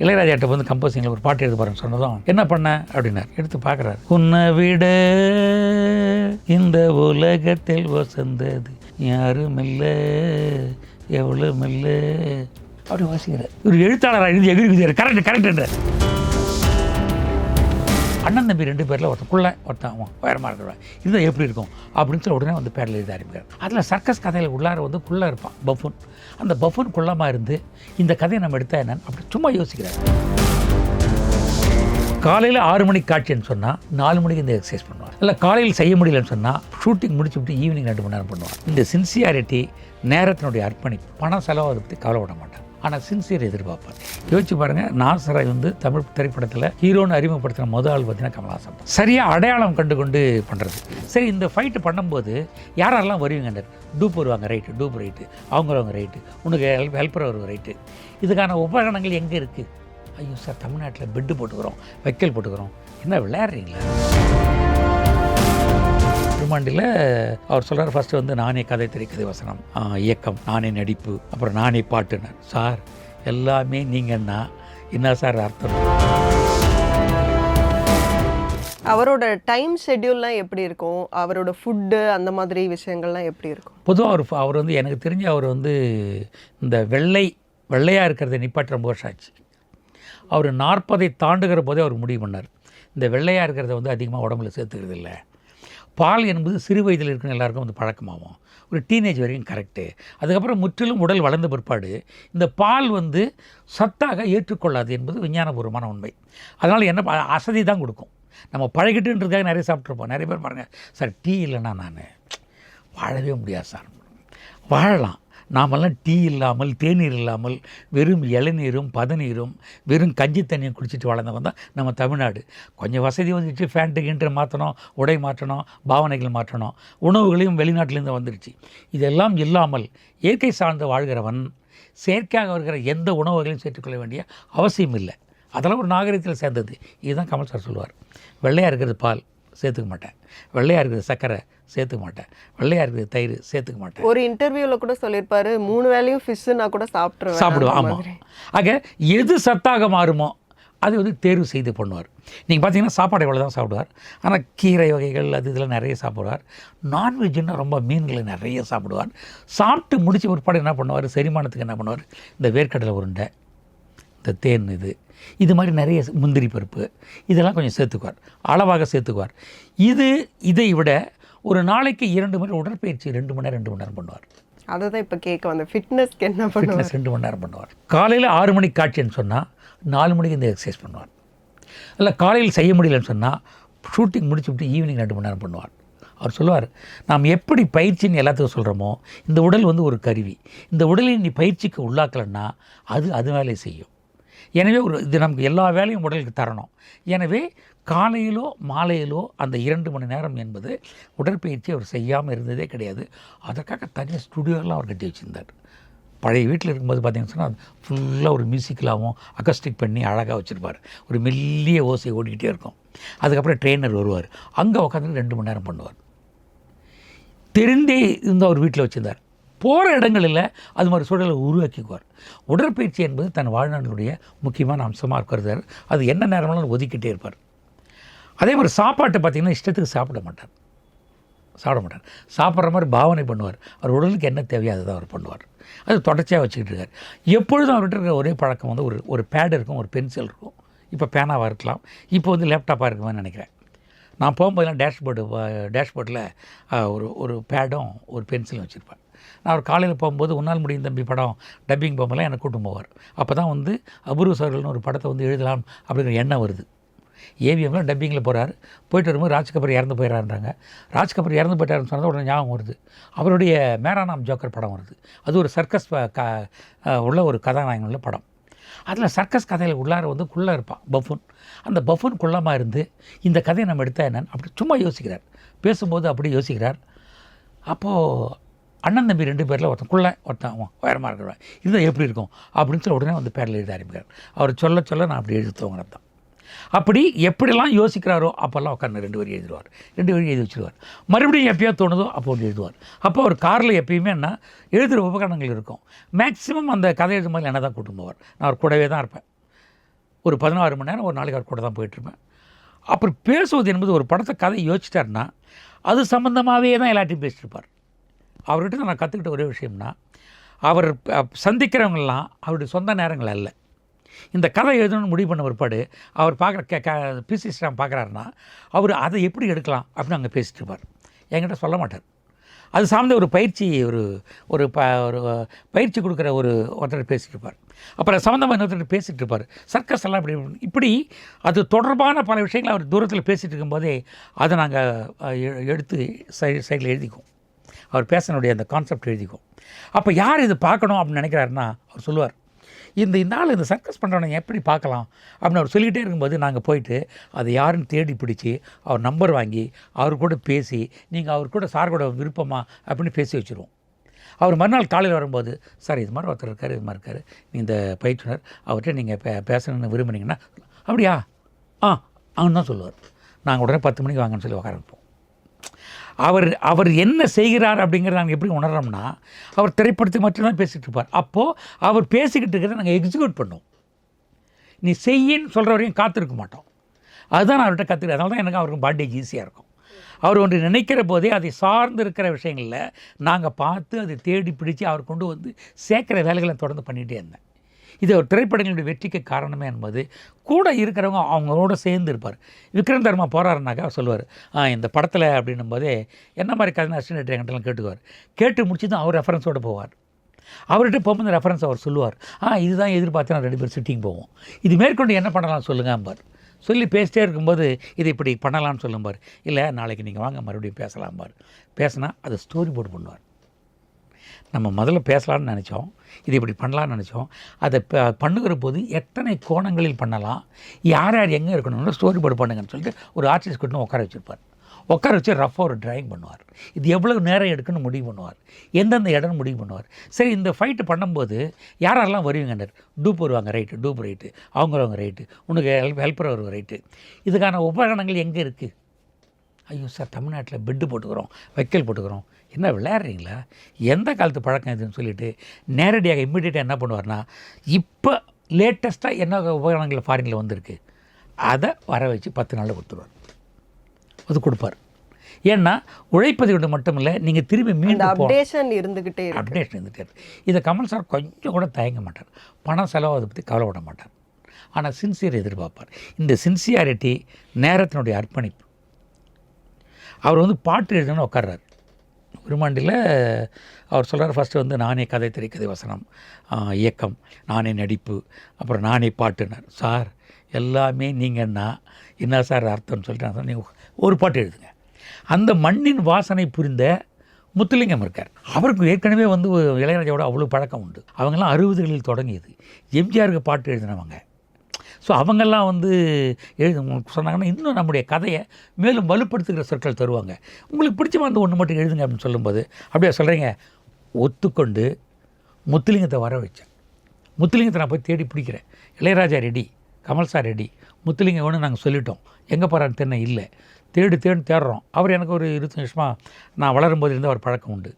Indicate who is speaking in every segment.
Speaker 1: இளையராஜாட்ட வந்து கம்போசிங்கில் ஒரு பாட்டு எழுத போகிறேன்னு சொன்னதும் என்ன பண்ண அப்படின்னார். எடுத்து பார்க்குறாரு. உன்னை விட இந்த உலகத்தில் வசந்தது யாரும் இல்லை எவ்வளவு இல்லை அப்படி வாசிக்கிறார். ஒரு எழுத்தாளராக எழுதி எகிரி கரெக்ட் கரெக்டுன்றார். அண்ணன் தம்பி 2 பேரில் ஒருத்தக்குள்ள ஒருத்தன் உயரமாக இருக்கிறவன் இதுதான் எப்படி இருக்கும் அப்படின்னு சொல்லி உடனே வந்து பேரில் எழுத ஆரம்பிக்கிறார். அதில் சர்க்கஸ் கதையில் உள்ளார வந்து குள்ளே இருப்பான் பஃபூன். அந்த பஃபூன் குள்ளமாக இருந்து இந்த கதையை நம்ம எடுத்தா என்னன்னு அப்படி சும்மா யோசிக்கிறார். காலையில் 6 மணிக்கு காட்சின்னு சொன்னால் 4 மணிக்கு இந்த எக்ஸசைஸ் பண்ணுவார். இல்லை காலையில் செய்ய முடியலன்னு சொன்னால் ஷூட்டிங் முடிச்சு விட்டு ஈவினிங் 2 மணி நேரம் பண்ணுவார். இந்த சின்சியாரிட்டி, நேரத்தினுடைய அர்ப்பணிப்பு, பணம் செலவு அதை பற்றி கவலைப்பட மாட்டார். ஆனால் சின்சியர் எதிர்பார்ப்பார். யோசிச்சு பாருங்கள், நாசராய் வந்து தமிழ் திரைப்படத்தில் ஹீரோன்னு அறிமுகப்படுத்தின முதல் ஆள் பார்த்தீங்கன்னா கமல்ஹாசன். சரியாக அடையாளம் கண்டு கொண்டு பண்ணுறது. சரி, இந்த ஃபைட்டு பண்ணும்போது யாரெல்லாம் வருவீங்கன்றார். டூப் வருவாங்க, ரைட்டு, டூப் ரைட்டு, அவங்க ரைட்டு, உனக்கு ஹெல்ப்பர் வருவாங்க ரைட்டு. இதுக்கான உபகரணங்கள் எங்கே இருக்குது? ஐயோ சார், தமிழ்நாட்டில் பெட்டு போட்டுக்கிறோம், வைக்கல் போட்டுக்கிறோம். என்ன விளையாடுறீங்களா? திருமாண்டியில் அவர் சொல்கிறார், ஃபஸ்ட்டு வந்து நானே கதை, திரைக்கதை, வசனம், இயக்கம், நானே நடிப்பு, அப்புறம் நானே பாட்டுனார். சார் எல்லாமே நீங்கன்னா என்ன சார் அர்த்தம்?
Speaker 2: அவரோட டைம் ஷெட்யூல்லாம் எப்படி இருக்கும்? அவரோட ஃபுட்டு அந்த மாதிரி விஷயங்கள்லாம் எப்படி இருக்கும்?
Speaker 1: பொதுவாக அவர் வந்து எனக்கு தெரிஞ்சு அவர் வந்து இந்த வெள்ளையாக இருக்கிறத நிப்பாட்ட ரொம்ப வருஷம் ஆச்சு. அவர் 40 தாண்டுகிற போதே அவர் முடிவு பண்ணார், இந்த வெள்ளையாக இருக்கிறத வந்து அதிகமாக உடம்புல சேர்த்துக்கிறது இல்லை. பால் என்பது சிறு வயதில் இருக்கிற எல்லாருக்கும் வந்து பழக்கமாகும், ஒரு டீனேஜ் வரைக்கும் கரெக்டு. அதுக்கப்புறம் முற்றிலும் உடல் வளர்ந்த பிற்பாடு இந்த பால் வந்து சத்தாக ஏற்றுக்கொள்ளாது என்பது விஞ்ஞானபூர்வமான உண்மை. அதனால் என்ன அசதி தான் கொடுக்கும். நம்ம பழகிட்டுன்றதுக்காக நிறைய சாப்பிட்ருப்போம். நிறைய பேர் பாருங்கள், சார் டீ இல்லைன்னா நான் வாழவே முடியாது சார். வாழலாம், நாமெல்லாம் டீ இல்லாமல், தேநீர் இல்லாமல், வெறும் இளநீரும் பதநீரும் வெறும் கஞ்சி தண்ணியும் குடிச்சிட்டு வளர்ந்தவங்க தான் நம்ம தமிழ்நாடு. கொஞ்சம் வசதி வந்துடுச்சு, ஃபேண்ட்டு கிண்ட்டு மாற்றணும், உடை மாற்றணும், பாவனைகள் மாற்றணும், உணவுகளையும் வெளிநாட்டிலேருந்து வந்துடுச்சு. இதெல்லாம் இல்லாமல் இயற்கை சார்ந்து வாழ்கிறவன் செயற்கையாக வருகிற எந்த உணவுகளையும் சேர்த்துக்கொள்ள வேண்டிய அவசியம் இல்லை. அதெல்லாம் ஒரு நாகரிகத்தில் சேர்ந்தது. இதுதான் கமல் சார் சொல்லுவார். வெள்ளையாக இருக்கிறது பால் சேர்த்துக்க மாட்டேன், வெள்ளையாக இருக்கிறது சர்க்கரை சேர்த்துக்க மாட்டேன், வெள்ளையாக இருக்கிறது தயிர் சேர்த்துக்க மாட்டேன்.
Speaker 2: ஒரு இன்டர்வியூவில் கூட சொல்லியிருப்பாரு, 3 வேளையும் ஃபிஷ்ஷுன்னா கூட சாப்பிடுவேன்.
Speaker 1: ஆமாம். ஆக எது சத்தாக மாறுமோ அது வந்து தேர்வு செய்து பண்ணுவார். நீங்கள் பார்த்தீங்கன்னா சாப்பாடு எவ்வளோ தான் சாப்பிடுவார். ஆனால் கீரை வகைகள் அது இதெல்லாம் நிறைய சாப்பிடுவார். நான்வெஜ்ஜுன்னா ரொம்ப மீன்களை நிறைய சாப்பிடுவார். சாப்பிட்டு முடிச்ச பிற்பாடு என்ன பண்ணுவார், செரிமானத்துக்கு என்ன பண்ணுவார், இந்த வேர்க்கடலை உருண்டை, இந்த தேன், இது மாதிரி நிறைய முந்திரி பருப்பு இதெல்லாம் கொஞ்சம் சேர்த்துக்குவார், அளவாக சேர்த்துக்குவார். இதை விட ஒரு நாளைக்கு 2 மணி உடற்பயிற்சி 2 மணி நேரம் பண்ணுவார்.
Speaker 2: அதை தான் இப்போ கேட்க வந்த ஃபிட்னஸ்க்கு என்ன பண்ணுவார்?
Speaker 1: 2 மணி நேரம் பண்ணுவார். காலையில் 6 மணிக்கு காட்சின்னு சொன்னால் 4 மணிக்கு இந்த எக்ஸசைஸ் பண்ணுவார். இல்லை காலையில் செய்ய முடியலன்னு சொன்னால் ஷூட்டிங் முடிச்சு விட்டு ஈவினிங் 2 மணி நேரம் பண்ணுவார். அவர் சொல்லுவார், நாம் எப்படி பயிற்சின்னு எல்லாத்துக்கும் சொல்கிறோமோ, இந்த உடல் வந்து ஒரு கருவி. இந்த உடலை நீ பயிற்சிக்கு உள்ளாக்கலைன்னா அது வேலையை செய்யும். எனவே இது நமக்கு எல்லா வேலையும் உடலுக்கு தரணும். எனவே காலையிலோ மாலையிலோ அந்த 2 மணி நேரம் என்பது உடற்பயிற்சி அவர் செய்யாமல் இருந்ததே கிடையாது. அதற்காக தனியாக ஸ்டுடியோலாம் அவர் கட்டி வச்சுருந்தார். பழைய வீட்டில் இருக்கும்போது பார்த்தீங்கன்னு சொன்னால் அது ஃபுல்லாக ஒரு மியூசிக்கலாகவும் அக்கஸ்டிக் பண்ணி அழகாக வச்சுருப்பார். ஒரு மெல்லிய ஓசை ஓடிக்கிட்டே இருக்கும். அதுக்கப்புறம் ட்ரெயினர் வருவார், அங்கே உட்காந்து 2 மணி நேரம் பண்ணுவார். தெரிந்தே இருந்து அவர் வீட்டில் வச்சுருந்தார். போகிற இடங்களில் அது மாதிரி சூழலை உருவாக்கிக்குவார். உடற்பயிற்சி என்பது தன் வாழ்நாளுடைய முக்கியமான அம்சமாக இருக்கிறது. அது என்ன நேரம்லாம் ஒதுக்கிட்டே இருப்பார். அதே மாதிரி சாப்பாட்டை பார்த்திங்கன்னா இஷ்டத்துக்கு சாப்பிட மாட்டார். சாப்பிட்ற மாதிரி பாவனை பண்ணுவார். அவர் உடலுக்கு என்ன தேவையோ அதை தான் அவர் பண்ணுவார். அது தொடர்ச்சியாக வச்சுக்கிட்டு இருக்கார். எப்பொழுதும் அவர்கிட்ட இருக்கிற ஒரே பழக்கம் வந்து ஒரு பேட் இருக்கும், ஒரு பென்சில் இருக்கும். இப்போ பேனாவாக இருக்கலாம், இப்போ வந்து லேப்டாப்பாக இருக்குமான்னு நினைக்கிறேன். நான் போகும்போதெல்லாம் டேஷ்போர்டில் ஒரு பேடும் ஒரு பென்சிலும் வச்சுருப்பேன். நான் ஒரு காலையில் போகும்போது உன்னால் முடியும் தம்பி படம் டப்பிங் போகும்போதெல்லாம் என்னை கூட்டும் போவார். அப்போ தான் வந்து அபூர்வ சகோதரர்கள்னு ஒரு படத்தை வந்து எழுதலாம் அப்படிங்கிற எண்ணம் வருது. ஏவிஎம்மில் டப்பிங்கில் போயிட்டு வரும்போது ராஜ் கபூர் இறந்து போயிடறான்றாங்க. ராஜ் கபூர் இறந்து போயிட்டாருன்னு சொன்னது உடனே ஞாபகம் வருது, அவருடைய மேரா நாம் ஜோக்கர் படம் வருது. அது ஒரு சர்க்கஸ் உள்ள ஒரு கதாநாயகன் உள்ள படம். அதில் சர்க்கஸ் கதையில் உள்ளார வந்து குள்ளே இருப்பான் பஃபூன். அந்த பஃபூன் குள்ளமாக இருந்து இந்த கதையை நம்ம எடுத்தால் என்னன்னு அப்படி சும்மா யோசிக்கிறார். பேசும்போது அப்படி யோசிக்கிறார். அப்போது அண்ணன் தம்பி 2 பேரில் ஒருத்தன் உயரமாக இருக்கிறவன் இதுதான் எப்படி இருக்கும் அப்படின்னு சொல்லி உடனே வந்து பேரில் எழுத ஆரம்பிக்கிறார். அவர் சொல்ல நான் அப்படி எழுதி துவங்கினது தான். அப்படி எப்படிலாம் யோசிக்கிறாரோ அப்போல்லாம் உட்காந்து 2 வரி எழுதுவார், 2 வரி எழுதி வச்சுருவார். மறுபடியும் எப்போயோ தோணுதோ அப்போ ஒன்று எழுதுவார். அப்போ அவர் காரில் எப்பயுமே என்ன எழுதுகிற உபகரணங்கள் இருக்கும். மேக்ஸிமம் அந்த கதை எழுதும் போது என்ன தான் கூட்டும் போவார். நான் அவர் கூடவே தான் இருப்பேன். ஒரு 16 மணி நேரம் ஒரு நாளைக்கு அவர் கூட தான் போயிட்டுருப்பேன். அப்புறம் பேசுவது என்பது ஒரு படத்தை கதை யோசிச்சிட்டாருன்னா அது சம்மந்தமாகவே தான் எல்லாத்தையும் பேசிட்டு இருப்பார். அவர்கிட்ட நான் கற்றுக்கிட்ட ஒரே விஷயம்னா, அவர் சந்திக்கிறவங்கெல்லாம் அவருடைய சொந்த நேரங்கள் அல்ல. இந்த கதை எழுதணும்னு முடிவு பண்ண பிற்பாடு அவர் பார்க்குற பிசி ஸ்டாம் பார்க்குறாருன்னா அவர் அதை எப்படி எடுக்கலாம் அப்படின்னு அங்கே பேசிகிட்டு இருப்பார். என்கிட்ட சொல்ல மாட்டார். அது சார்ந்த ஒரு பயிற்சி ஒரு ஒரு பயிற்சி கொடுக்குற ஒருத்தர் பேசிகிட்டு இருப்பார். அப்புறம் சம்மந்தமாக இன்னொருத்தர் பேசிகிட்டு இருப்பார். சர்க்கஸ் எல்லாம் இப்படி அது தொடர்பான பல விஷயங்களை அவர் தூரத்தில் பேசிகிட்டு இருக்கும்போதே அதை நாங்கள் எடுத்து சைடில் எழுதிக்குவோம். அவர் பேசனுடைய அந்த கான்செப்ட் எழுதிக்கும். அப்போ யார் இது பார்க்கணும் அப்படின்னு நினைக்கிறாருன்னா அவர் சொல்லுவார், இந்த நாள் இந்த சர்க்கஸ் பண்ணுறவனை எப்படி பார்க்கலாம் அப்படின்னு அவர் சொல்லிக்கிட்டே இருக்கும்போது நாங்கள் போயிட்டு அதை யாருன்னு தேடி பிடிச்சி அவர் நம்பர் வாங்கி அவர் கூட பேசி நீங்கள் அவர் கூட சார் கூட விருப்பமா அப்படின்னு பேசி வச்சுருவோம். அவர் மறுநாள் காலையில் வரும்போது, சார் இது மாதிரி ஒருத்தர் இருக்கார், இது மாதிரி இருக்கார், இந்த பயிற்றுனர் அவர்கிட்ட நீங்கள் பேசணுன்னு விரும்புனீங்கன்னா, அப்படியா அவன் தான் சொல்லுவார். நாங்கள் உடனே 10 மணிக்கு வாங்கன்னு சொல்லி உட்காரப்போம். அவர் என்ன செய்கிறார் அப்படிங்கிறத நாங்கள் எப்படி உணர்றோம்னா, அவர் திரைப்படத்தை மட்டும்தான் பேசிகிட்டு இருப்பார். அப்போது அவர் பேசிக்கிட்டு இருக்கிறத நாங்கள் எக்ஸிக்யூட் பண்ணுவோம். நீ செய்யின்னு சொல்கிற வரைக்கும் காத்திருக்க மாட்டோம். அதுதான் நான் அவர்கிட்ட கற்றுக்கிறேன். அதனால தான் எனக்கு அவருக்கு பாண்டேஜ் ஈஸியாக இருக்கும். அவர் ஒன்று நினைக்கிற போதே அதை சார்ந்து இருக்கிற விஷயங்களில் நாங்கள் பார்த்து அதை தேடி பிடிச்சி அவர் கொண்டு வந்து சேர்க்குற வேலைகளை தொடர்ந்து பண்ணிகிட்டே இருந்தேன். இது ஒரு திரைப்படங்களுடைய வெற்றிக்கு காரணமே என்பது கூட இருக்கிறவங்க அவங்களோட சேர்ந்து இருப்பார். விக்ரம் தர்மா போகிறாருனாக்கா அவர் சொல்லுவார், இந்த படத்தில் அப்படின்னும் போதே என்ன மாதிரி கதை அசிஸ்டன்ட் என்கிட்டலாம் கேட்டுக்குவார். கேட்டு முடிச்சு தான் அவர் ரெஃபரன்ஸோடு போவார். அவர்கிட்ட போகும்போது ரெஃபரன்ஸ் அவர் சொல்லுவார், இதுதான் எதிர்பார்த்து நான் 2 பேர் சிட்டிங் போவோம், இது மேற்கொண்டு என்ன பண்ணலாம் சொல்லுங்கம்பார். சொல்லி பேசிட்டே இருக்கும்போது இது இப்படி பண்ணலான்னு சொல்லும்பார். இல்லை நாளைக்கு நீங்கள் வாங்க மறுபடியும் பேசலாம்பார். பேசினா அதை ஸ்டோரி போர்டு பண்ணுவார். நம்ம முதல்ல பேசலான்னு நினச்சோம், இது இப்படி பண்ணலான்னு நினச்சோம், அதை பண்ணுகிற போது எத்தனை கோணங்களில் பண்ணலாம், யார் யார் எங்கே இருக்கணும்னு ஸ்டோரி போர்டு பண்ணுங்கன்னு சொல்லிட்டு ஒரு ஆர்டிஸ்ட் கிட்ட உட்கார வச்சுருப்பார். உட்கார வச்சு ரஃபாக ஒரு ட்ராயிங் பண்ணுவார். இது எவ்வளோ நேரம் எடுக்குன்னு முடிவு பண்ணுவார், எந்தெந்த இடம்னு முடிவு பண்ணுவார். சரி இந்த ஃபைட்டு பண்ணும்போது யாரெல்லாம் வருவீங்கன்றார். டூப் வருவாங்க, ரைட்டு, டூப் ரைட்டு, அவங்க ரைட்டு, உனக்கு ஹெல்ப்பர் வருவார், ரைட்டு. இதுக்கான உபகரணங்கள் எங்கே இருக்குது? ஐயோ சார், தமிழ்நாட்டில் பெட்டு போட்டுக்கிறோம், வைக்கல் போட்டுக்கிறோம். என்ன விளையாடுறீங்களா, எந்த காலத்து பழக்கம் இதுன்னு சொல்லிவிட்டு நேரடியாக இம்மிடியேட்டாக என்ன பண்ணுவார்னா, இப்போ லேட்டஸ்ட்டாக என்ன உபகரணங்கள் ஃபாரினில் வந்திருக்கு அதை வர வச்சு 10 நாளில் கொடுத்துருவார். அது கொடுப்பார். ஏன்னா உழைப்பதை விட மட்டும் இல்லை, நீங்கள் திரும்பி மீண்டும்
Speaker 2: அப்டேஷன் இருந்துக்கிட்டே
Speaker 1: இருந்துகிட்டே. இதை கமல் சார் கொஞ்சம் கூட தயங்க மாட்டார். பணம் செலவு அதை பற்றி கவலைப்பட மாட்டார். ஆனால் சின்சியர் எதிர்பார்ப்பார். இந்த சின்சியாரிட்டி நேரத்தினுடைய அர்ப்பணிப்பு. அவர் வந்து பாட்டு எழுதணும்னு உட்கார்றார். விருமாண்டியில் அவர் சொல்கிறார், ஃபஸ்ட்டு வந்து நானே கதை, திரைக்கதை, வசனம், இயக்கம், நானே நடிப்பு, அப்புறம் நானே பாட்டுனார். சார் எல்லாமே நீங்கன்னா என்ன சார் அர்த்தம்னு சொல்லிட்டு நான் சொன்னேன், நீங்கள் ஒரு பாட்டு எழுதுங்க. அந்த மண்ணின் வாசனை புரிந்த முத்துலிங்கம் இருக்கார். அவருக்கு ஏற்கனவே வந்து இளையராஜாவோட அவ்வளோ பழக்கம் உண்டு. அவங்கெல்லாம் 60களில் தொடங்கியது. எம்ஜிஆருக்கு பாட்டு எழுதினவங்க. ஸோ அவங்கெல்லாம் வந்து சொன்னாங்கன்னா இன்னும் நம்முடைய கதையை மேலும் வலுப்படுத்துகிற சொற்கள் தருவாங்க. உங்களுக்கு பிடிச்ச வந்து ஒன்று மட்டும் எழுதுங்க அப்படின்னு சொல்லும்போது, அப்படியே சொல்கிறீங்க, ஒத்துக்கொண்டு முத்துலிங்கத்தை வர வச்சேன். முத்துலிங்கத்தை நான் போய் தேடி பிடிக்கிறேன். Ilaiyaraaja ready, Kamal sir ready, Muthulingam வேணும் நாங்கள் சொல்லிட்டோம், எங்கே போகிறான்னு தென்னை இல்லை, தேடுறோம். அவர் எனக்கு ஒரு 20 வருஷமாக நான் வளரும்போது இருந்த ஒரு பழக்கம் உண்டு.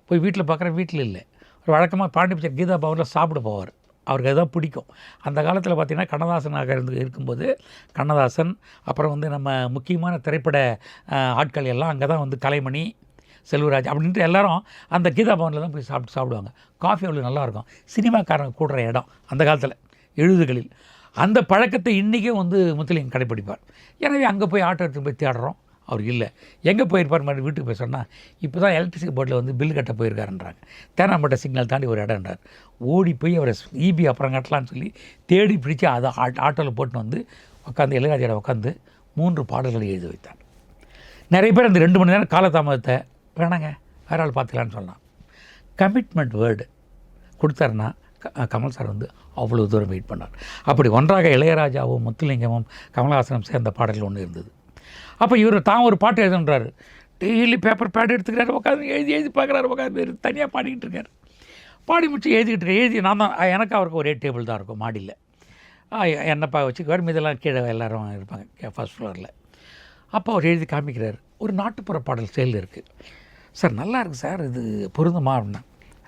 Speaker 1: போய் வீட்டில் பார்க்குறேன், வீட்டில் இல்லை. ஒரு வழக்கமாக பாண்டிச்சேரி கீதா பவனில் சாப்பிட போவார். அவருக்கு அதுதான் பிடிக்கும். அந்த காலத்தில் பார்த்திங்கன்னா கண்ணதாசனாக இருக்கும்போது கண்ணதாசன், அப்புறம் வந்து நம்ம முக்கியமான திரைப்பட ஆட்கள் எல்லாம் அங்கே தான் வந்து கலைமணி, செல்வராஜ் அப்படின்ட்டு எல்லாரும் அந்த கீதா பவனில் தான் போய் சாப்பிடுவாங்க. காஃபி அவ்வளோ நல்லாயிருக்கும். சினிமாக்காரங்க கூடுற இடம் அந்த காலத்தில் 70களில். அந்த பழக்கத்தை இன்றைக்கும் வந்து முத்துலிங்கம் கடைப்பிடிப்பார். எனவே அங்கே போய் ஆட்டோ எடுத்து போய் தேடுறோம், அவர் இல்லை. எங்கே போயிருப்பார் மாதிரி வீட்டுக்கு போய் சொன்னால், இப்போ தான் எலக்ட்ரிசிட்டி போர்டில் வந்து பில் கட்ட போயிருக்காருன்றாங்க. தேனாம்பேட்டை சிக்னல் தாண்டி ஒரு இடம்ன்றார். ஓடி போய் அவரை ஈபி அப்புறம் கட்டலான்னு சொல்லி தேடி பிடிச்சி அதை ஆட்டோவில் போட்டு வந்து உட்காந்து இளையராஜாவை உட்காந்து 3 பாடல்களை எழுதி வைத்தார். நிறைய பேர் அந்த 2 மணி நேரம் காலதாமதத்தை வேணாங்க வேற ஆள் பார்த்துக்கலான்னு சொல்லலாம். கமிட்மெண்ட் வேர்டு கொடுத்தாருன்னா கமல் சார் வந்து அவ்வளோ தூரம் வெயிட் பண்ணார். அப்படி ஒன்றாக இளையராஜாவும் முத்துலிங்கமும் கமல்ஹாசனும் சேர்ந்த பாடல்கள் ஒன்று இருந்தது. அப்போ இவர் தான் ஒரு பாட்டு எழுதுன்றாரு. டெய்லி பேப்பர் பேட் எடுத்துக்கிறாரு, உட்காந்து எழுதி பார்க்குறாரு, உட்காந்து தனியாக பாடிக்கிட்டு இருக்கார். பாடி முடிச்சு எழுதி நான் தான், எனக்கு அவருக்கு ஒரே டேபிள் தான் இருக்கும் மாடியில். என்னப்பா வச்சுக்குவார், மீதெல்லாம் கீழே எல்லோரும் இருப்பாங்க ஃபர்ஸ்ட் ஃப்ளோரில். அப்போ அவர் எழுதி காமிக்கிறார். ஒரு நாட்டுப்புற பாடல் செயல் இருக்குது சார், நல்லா இருக்குது சார், இது பொருந்துமா அப்படின்னா,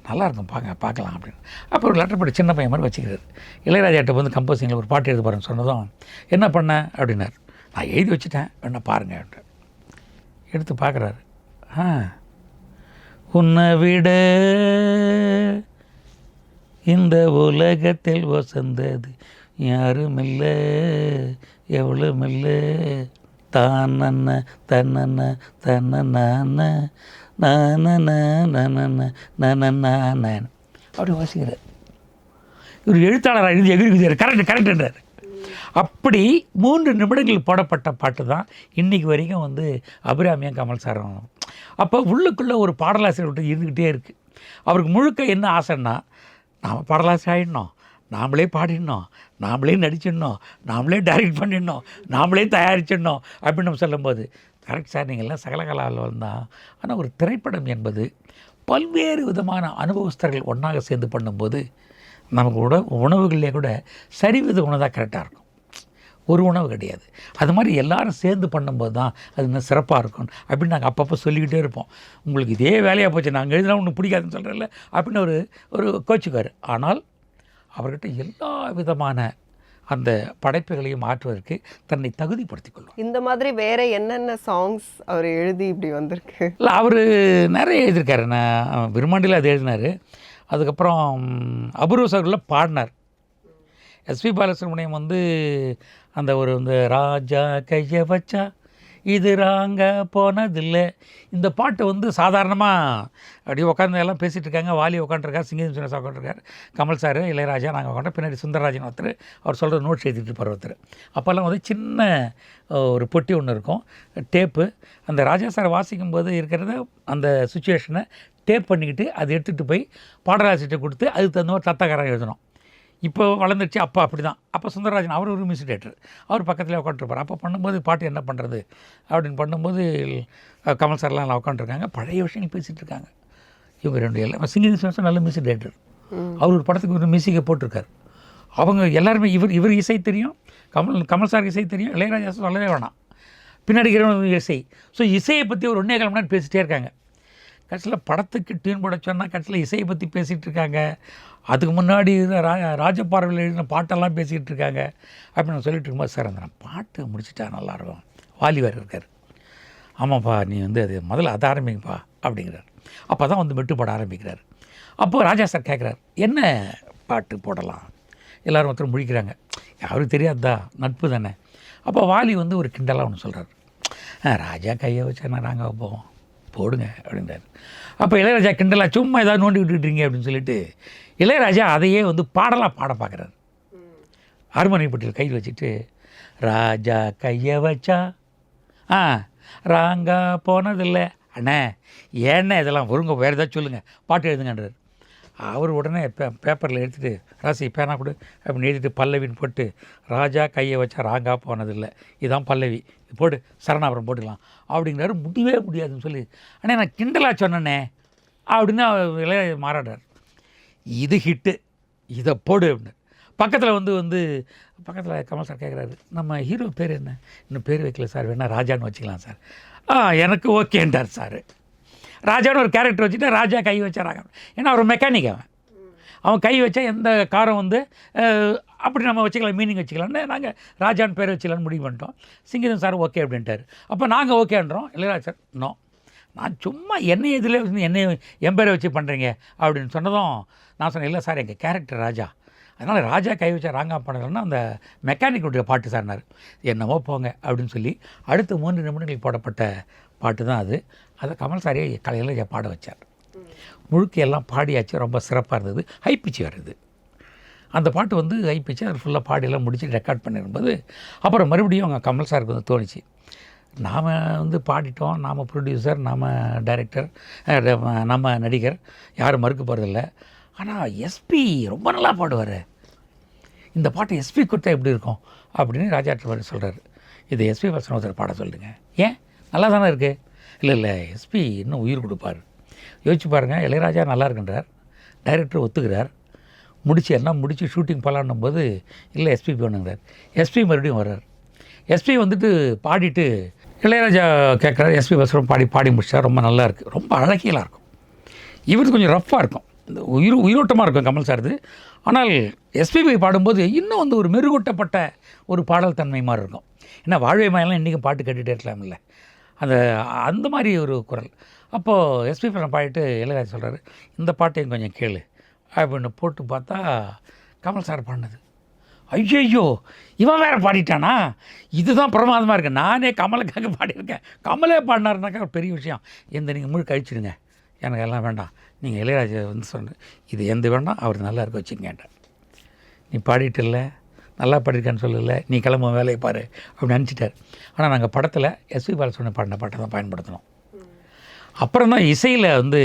Speaker 1: நல்லாயிருக்கும் பார்க்கலாம் அப்படின்னு. அப்போ ஒரு லெட்டர் படி சின்ன பையன் மாதிரி வச்சுக்கிறாரு. இளையராஜாட்ட வந்து கம்போசிங்கில் ஒரு பாட்டு எழுத போகிறேன்னு சொன்னதும் என்ன பண்ணேன் அப்படின்னார். நான் எழுதி வச்சுட்டேன், வேணா பாருங்கள் அப்படின்ட்டு. எடுத்து பார்க்குறாரு. உன்னை விட இந்த உலகத்தில் வசந்தது யாரும் இல்லை எவ்வளவும் இல்லை தானன்ன தன்னன்ன தன்னன்ன அப்படி வாசிக்கிறார். இவர் எழுத்தாளராக எழுதி எகிரி கரெக்டுன்றார். அப்படி 3 நிமிடங்கள் போடப்பட்ட பாட்டு தான் இன்றைக்கி வரைக்கும் வந்து அபிராமியும் கமல் சாரும். அப்போ உள்ளுக்குள்ளே ஒரு பாடலாசிரியர் விட்டு இருந்துக்கிட்டே இருக்குது. அவருக்கு முழுக்க என்ன ஆசைன்னா, நாம் பாடலாசிரியர் ஆகிடணும், நாம்ளே பாடிடணும், நாம்ளே நடிச்சிடணும், நாம்ளே டைரக்ட் பண்ணிடணும், நாம்ளே தயாரிச்சிடணும் அப்படின்னு நம்ம சொல்லும்போது கரெக்ட் சார், நீங்கள்லாம் சகலகலாவில் தான். ஆனால் ஒரு திரைப்படம் என்பது பல்வேறு விதமான அனுபவஸ்தர்கள் ஒன்றாக சேர்ந்து பண்ணும்போது நமக்கு உணவுகளிலே கூட சரிவித உணவு தான் கரெக்டாக இருக்கும், ஒரு உணவு கிடையாது. அது மாதிரி எல்லோரும் சேர்ந்து பண்ணும்போது தான் அது இன்னும் சிறப்பாக இருக்கும் அப்படின்னு நாங்கள் அப்பப்போ சொல்லிக்கிட்டே இருப்போம். உங்களுக்கு இதே வேலையாக போச்சு, நாங்கள் எழுதினா ஒன்று பிடிக்காதுன்னு சொல்கிறதில்ல அப்படின்னு ஒரு கோச்சுக்கார். ஆனால் அவர்கிட்ட எல்லா விதமான அந்த படைப்புகளையும் மாற்றுவதற்கு தன்னை தகுதிப்படுத்திக் கொள்வார்.
Speaker 2: இந்த மாதிரி வேறு என்னென்ன சாங்ஸ் அவர் எழுதி இப்படி வந்திருக்கு?
Speaker 1: இல்லை, அவர் நிறைய எழுதியிருக்காரு. நான் விரும்மாண்டியில் அது எழுதினார். அதுக்கப்புறம் அபூர்வ சகோதரில் பாடினார். எஸ்பி பாலசுப்ரமணியம் வந்து அந்த இந்த ராஜா கையை வச்சா இது ராங்க போனதில்லை, இந்த பாட்டு வந்து சாதாரணமாக அப்படியே உட்காந்து எல்லாம் பேசிகிட்டு இருக்காங்க. வாலி உட்காந்துருக்கார், சிங்கேஷ் சார் உட்காந்துருக்கார், கமல் சார், இளையராஜா, நாங்கள் உட்காந்து பின்னாடி சுந்தரராஜன் ஒருத்தர் அவர் சொல்கிற நோட்ஸ் எழுதிட்டு இருப்பார் ஒருத்தர். அப்போல்லாம் வந்து சின்ன ஒரு பொட்டி ஒன்று இருக்கும், டேப்பு. அந்த ராஜா சார் வாசிக்கும்போது இருக்கிறத அந்த சுச்சுவேஷனை டேப் பண்ணிக்கிட்டு அதை எடுத்துகிட்டு போய் பாடலாசிரியர்கிட்ட கொடுத்து அதுக்கு தகுந்த மாதிரி தத்தக்காரன் எழுதணும். இப்போ வளர்ந்துருச்சு. அப்போ அப்படி தான். அப்போ சுந்தரராஜன் அவர் ஒரு மியூசிக் டைரக்டர், அவர் பக்கத்தில் உட்காந்துருப்பார். அப்போ பண்ணும்போது பாட்டு என்ன பண்ணுறது அப்படின்னு பண்ணும்போது கமல் சார்லாம் நல்லா உட்காந்துருக்காங்க, பழைய விஷயங்கள் பேசிகிட்டு இருக்காங்க. இவங்க 2 எல்லாம் சிங்கேஷ் நல்ல மியூசிக் டைரக்டர், அவர் ஒரு படத்துக்கு ஒரு மியூசிக்கை போட்டிருக்கார். அவங்க எல்லாருமே இவர் இசை தெரியும், கமல் சார் இசை தெரியும், இளையராஜா சொல்லவே வேணாம், பின்னாடி இசை. ஸோ இசையை பற்றி ஒரு 1.25 மணி நேரம் பேசிகிட்டே இருக்காங்க. கடைசியில் படத்துக்கு டியூன் போட சொன்னால் கடைசியில் இசையை பற்றி பேசிகிட்டு இருக்காங்க. அதுக்கு முன்னாடி ராஜபார்வையில் எழுதின பாட்டெல்லாம் பேசிக்கிட்டு இருக்காங்க அப்படின்னு சொல்லிட்டு இருக்கும்போது, சார் அந்த பாட்டு முடிச்சுட்டா நல்லாயிருக்கும், வாலி வேறு இருக்கார். ஆமாப்பா, நீ வந்து அது முதல்ல அதை ஆரம்பிங்கப்பா அப்படிங்கிறார். அப்போ தான் வந்து மெட்டு போட ஆரம்பிக்கிறார். அப்போது ராஜா சார் கேட்குறாரு, என்ன பாட்டு போடலாம்? எல்லோரும் ஒருத்தர் முழிக்கிறாங்க, அவருக்கு தெரியாதா, நட்பு தானே. அப்போ வாலி வந்து ஒரு கிண்டலாக ஒன்று சொல்கிறார், ராஜா கையை வச்சா நாங்கள் போவோம், போடுங்க அப்படின்றார். அப்போ இளையராஜா கிண்டலாக சும்மா ஏதாவது நோண்டி விட்டுக்கிட்டீங்க அப்படின்னு சொல்லிட்டு இளையராஜா அதையே வந்து பாடலாக பாட பார்க்குறாரு. ஹார்மோனியப்பட்டியில் கையில் வச்சுட்டு, ராஜா கையை வச்சா ராங்கா போனதில்லை அண்ணே, ஏண்ணே இதெல்லாம் ஒருங்க வேறு ஏதாவது சொல்லுங்கள், பாட்டு எழுதுங்கன்றார். அவர் உடனே பேப்பரில் எடுத்துகிட்டு, ராசி பேனா கொடு அப்படின்னு எழுதிட்டு பல்லவின்னு போட்டு, ராஜா கையை வச்சா ராங்கா போனதில்லை, இதுதான் பல்லவி, போட்டு சரணாபுரம் போட்டுக்கலாம் அப்படிங்கிறாரு. முடியவே முடியாதுன்னு சொல்லி, அண்ணே நான் கிண்டலாக சொன்னேண்ணே அப்படின்னு இளைய மாறாடுறார். இது ஹிட்டு, இதை போடு அப்படின்னு. பக்கத்தில் பக்கத்தில் கமல் சார் கேட்குறாரு, நம்ம ஹீரோ பேர் என்ன? இன்னும் பேர் வைக்கல சார், வேணால் ராஜான்னு வச்சுக்கலாம் சார். எனக்கு ஓகேன்றார் சார். ராஜான்னு ஒரு கேரக்டர் வச்சுட்டு ராஜா கை வச்சாராங்க. ஏன்னா அவர் மெக்கானிக், அவன் கை வச்சா எந்த காரம் வந்து அப்படி நம்ம வச்சுக்கலாம், மீனிங் வச்சுக்கலாம்னு நாங்கள் ராஜான்னு பேர் வச்சுக்கலான்னு முடிவு பண்ணிட்டோம். சிங்கேஷ் சார் ஓகே அப்படின்ட்டார். அப்போ நாங்கள் ஓகேன்றோம். இளையராஜா சார் நோ, நான் சும்மா என்னை இதில் என் பேரை வச்சு பண்ணுறீங்க அப்படின்னு சொன்னதும் நான் சொன்னேன், இல்லை சார் எங்கள் கேரக்டர் ராஜா, அதனால் ராஜா கை வச்சா ராங்கா பண்ணலன்னா அந்த மெக்கானிக்குடைய பாட்டு சார்னார். என்னமோ போங்க அப்படின்னு சொல்லி அடுத்த 3 நிமிடங்கள் போடப்பட்ட பாட்டு தான் அது. அதை கமல் சாரே கலையில் பாட வச்சார். முழுக்க எல்லாம் பாடியாச்சு, ரொம்ப சிறப்பாக இருந்தது. ஹைப்பிச்சு வருது அந்த பாட்டு வந்து ஹைப்பிச்சு, அது ஃபுல்லாக பாடியெல்லாம் முடிச்சு ரெக்கார்ட் பண்ணிருக்கும்போது அப்புறம் மறுபடியும் அவங்க கமல் சாருக்கு வந்து தோணுச்சு, நாம் வந்து பாடிட்டோம், நாம் ப்ரொடியூசர், நாம் டைரக்டர், நம்ம நடிகர், யாரும் மறுக்க போகிறதில்ல. ஆனால் எஸ்பி ரொம்ப நல்லா பாடுவார், இந்த பாட்டு எஸ்பி கொடுத்தா எப்படி இருக்கும் அப்படின்னு ராஜா சொல்கிறார். இதை எஸ்பி வசனோதர் பாட சொல்லுங்க, ஏன் நல்லா தானே இருக்குது. இல்லை எஸ்பி இன்னும் உயிர் கொடுப்பார். யோசிச்சு பாருங்கள், இளையராஜா நல்லா இருக்குன்றார், டைரக்டர் ஒத்துக்கிறார், எல்லாம் முடித்து ஷூட்டிங் போகலான்னும் போது இல்லை எஸ்பி வேணுங்கிறார். எஸ்பி மறுபடியும் வர்றார். எஸ்பி வந்துட்டு பாடிட்டு இளையராஜா கேட்குறாரு, எஸ்பி வசனம் பாடி முடிச்சார், ரொம்ப நல்லா இருக்குது, ரொம்ப அழகியலாக இருக்கும். இவருக்கு கொஞ்சம் ரஃப்பாக இருக்கும், இந்த உயிரோட்டமாக இருக்கும் கமல் சார்து. ஆனால் எஸ்பிபி பாடும்போது இன்னும் வந்து ஒரு மெருகூட்டப்பட்ட ஒரு பாடல் தன்மை மாதிரி இருக்கும். ஏன்னா வாழ்வை மாயெல்லாம் இன்றைக்கும் பாட்டு கேட்டுகிட்டே இருக்கலாம்ல, அந்த மாதிரி ஒரு குரல். அப்போது எஸ்பிபி பாடிட்டு இளையராஜா சொல்கிறாரு, இந்த பாட்டையும் கொஞ்சம் கேளு அப்படின்னு போட்டு பார்த்தா கமல் சார் பாடினது. ஐயோ இவன் வேறு பாடிட்டானா, இதுதான் பிரமாதமாக இருக்குது. நானே கமலுக்காக பாடியிருக்கேன், கமலே பாடினாருனாக்கா ஒரு பெரிய விஷயம். நீங்கள் முழு கழிச்சிடுங்க, எனக்கு எல்லாம் வேண்டாம், நீங்கள் இளையராஜா வந்து சொன்ன இது எந்த வேண்டாம், அவர் நல்லா இருக்க வச்சுக்கேன்ட்டார். நீ பாடிட்டு இல்லை, நல்லா பாடியிருக்கான்னு சொல்லலை, நீ கிளம்ப வேலையை பாரு அப்படின்னு நினச்சிட்டார். ஆனால் நாங்கள் படத்தில் எஸ்பி பாலசுப்ரமணியம் பாடின பாட்டை தான் பயன்படுத்தினோம். அப்புறம் தான் இசையில் வந்து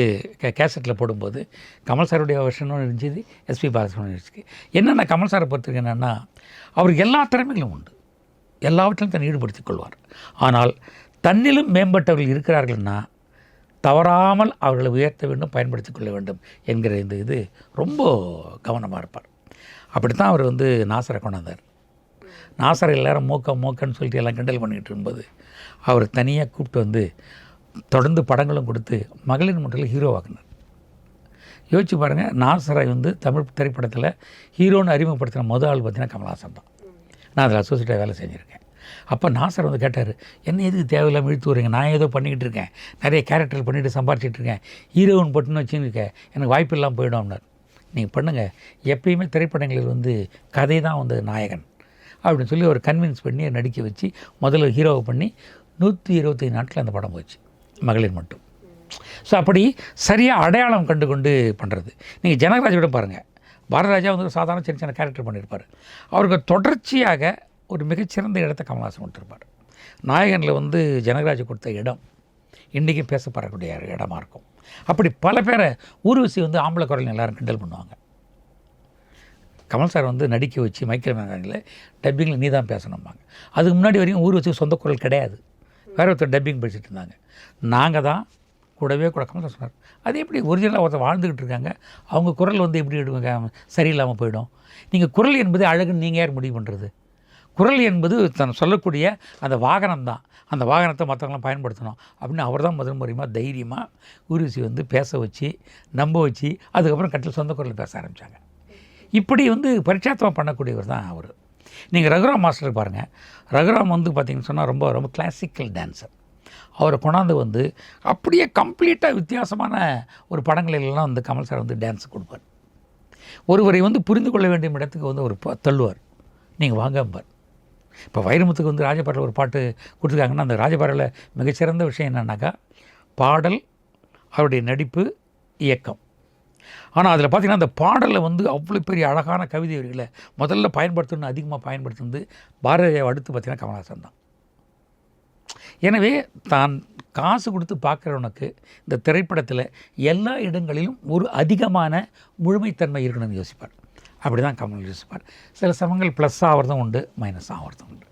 Speaker 1: கேசட்டில் போடும்போது கமல் சாருடைய வருஷனும் இருந்துச்சு, எஸ்பி பாலசுப்ரமணியம் இருந்துச்சு. என்னென்ன கமல் சாரை பொறுத்திருக்கு என்னென்னா, அவருக்கு எல்லா திறமைகளும் உண்டு, எல்லாவற்றிலும் தன்னை ஈடுபடுத்திக் கொள்வார். ஆனால் தன்னிலும் மேம்பட்டவர்கள் இருக்கிறார்கள்னா தவறாமல் அவர்களை உயர்த்த வேண்டும், பயன்படுத்தி கொள்ள வேண்டும் என்கிற இது ரொம்ப கவனமாக இருப்பார். அப்படித்தான் அவர் வந்து நாசரை கொண்டாந்தார். நாசரை எல்லாரும் மோக்கன்னு சொல்லிட்டு எல்லாம் கிண்டல் பண்ணிக்கிட்டு இருக்கும்போது அவர் தனியாக கூப்பிட்டு வந்து தொடர்ந்து படங்களும் கொடுத்து மகளிர் மன்றத்தில் ஹீரோவாக்குனார். யோசிச்சு பாருங்கள், நாசரை வந்து தமிழ் திரைப்படத்தில் ஹீரோன்னு அறிமுகப்படுத்தின முதல் ஆள் பார்த்தீங்கன்னா கமல்ஹாசன் தான். நான் அதில் அசோசியேட்டாக வேலை செஞ்சுருக்கேன். அப்போ நாசர் வந்து கேட்டார், என்ன எதுக்கு தேவையில்லாமல் இழுத்து வரீங்க, நான் ஏதோ பண்ணிக்கிட்டு இருக்கேன், நிறைய கேரக்டர் பண்ணிவிட்டு சம்பாரிச்சிட்டு இருக்கேன், ஹீரோன்னு போட்டுன்னு வச்சுருக்கேன், எனக்கு வாய்ப்பு இல்லாமல் போயிடும்னார். நீங்கள் பண்ணுங்கள், எப்பயுமே திரைப்படங்களில் வந்து கதை தான் வந்து நாயகன் அப்படின்னு சொல்லி ஒரு கன்வின்ஸ் பண்ணி நடிக்க வச்சு முதல்ல ஹீரோவை பண்ணி 125 நாட்கள் அந்த படம் போச்சு, மகளிர் மட்டும். ஸோ அப்படி சரியாக அடையாளம் கண்டு கொண்டு பண்ணுறது. நீங்கள் ஜனகராஜோட பாருங்கள், பாரதராஜா வந்து ஒரு சாதாரண சின்ன சின்ன கேரக்டர் பண்ணியிருப்பார். அவருக்கு தொடர்ச்சியாக ஒரு மிகச்சிறந்த இடத்தை கமல்ஹாசன் கொடுத்துருப்பார். நாயகனில் வந்து ஜனகராஜ் கொடுத்த இடம் இன்றைக்கும் பேசப்படக்கூடிய இடமா இருக்கும். அப்படி பல பேரை ஊர்வசி வந்து ஆம்பளை குரல் எல்லாரும் கிண்டல் பண்ணுவாங்க. கமல் சார் வந்து நடிக்க வச்சு மைக்கேல் மேனனில் டப்பிங்கில் நீ தான் பேசணும்பாங்க. அதுக்கு முன்னாடி வரைக்கும் ஊர்வசி சொந்த குரல் கிடையாது, வேறு ஒருத்தர் டப்பிங் படிச்சுட்டு இருந்தாங்க. நாங்கள் தான் கூடவே கூட கமல் சார் சொன்னார், அது எப்படி ஒரிஜினலாக ஒருத்தர் வாழ்ந்துக்கிட்டு இருக்காங்க, அவங்க குரல் வந்து எப்படி எடுங்க சரியில்லாமல் போயிடும். நீங்கள் குரல் என்பது அழகுன்னு நீங்கள் யார் முடிவு பண்ணுறது? குரல் என்பது தன் சொல்லக்கூடிய அந்த வாகனம் தான், அந்த வாகனத்தை மற்றவங்களாம் பயன்படுத்தணும் அப்படின்னு அவர் தான் முதல் முறையாக தைரியமாக ஊர்வசி வந்து பேச வச்சு நம்ப வச்சு அதுக்கப்புறம் கட்டில் சொந்த குரல் பேச ஆரம்பித்தாங்க. இப்படி வந்து பரிட்சாத்தமாக பண்ணக்கூடியவர் தான் அவர். நீங்கள் ரகுராம் மாஸ்டர் பாருங்கள், ரகுராம் வந்து பார்த்திங்கன்னு சொன்னால் ரொம்ப ரொம்ப கிளாசிக்கல் டான்ஸர். அவரை கொண்டாந்து வந்து அப்படியே கம்ப்ளீட்டாக வித்தியாசமான ஒரு படங்களெல்லாம் வந்து கமல் சார் வந்து டான்ஸ் கொடுப்பார். ஒருவரை வந்து புரிந்து கொள்ள வேண்டிய இடத்துக்கு வந்து ஒரு தள்ளுவார், நீங்கள் வாங்கம்பார். இப்போ வைரமுத்துக்கு வந்து ராஜபாறையில் ஒரு பாட்டு கொடுத்துருக்காங்கன்னா அந்த ராஜபாறையில் மிகச்சிறந்த விஷயம் என்னன்னாக்கா பாடல், அவருடைய நடிப்பு, இயக்கம். ஆனால் அதில் பார்த்திங்கன்னா அந்த பாடலில் வந்து அவ்வளோ பெரிய அழகான கவிதை வரிகளை முதல்ல பயன்படுத்தணும்னு அதிகமாக பயன்படுத்துனது பாரதியாவை அடுத்து பார்த்திங்கன்னா கமல்ஹாசன் தான். எனவே தான் காசு கொடுத்து பார்க்குறவனுக்கு இந்த திரைப்படத்தில் எல்லா இடங்களிலும் ஒரு அதிகமான முழுமைத்தன்மை இருக்கணும்னு யோசிப்பார். அப்படி தான் கமல் யோசிப்பார். சில சமயங்கள் ப்ளஸ் ஆகிறதும் உண்டு, மைனஸ் ஆகிறதும் உண்டு.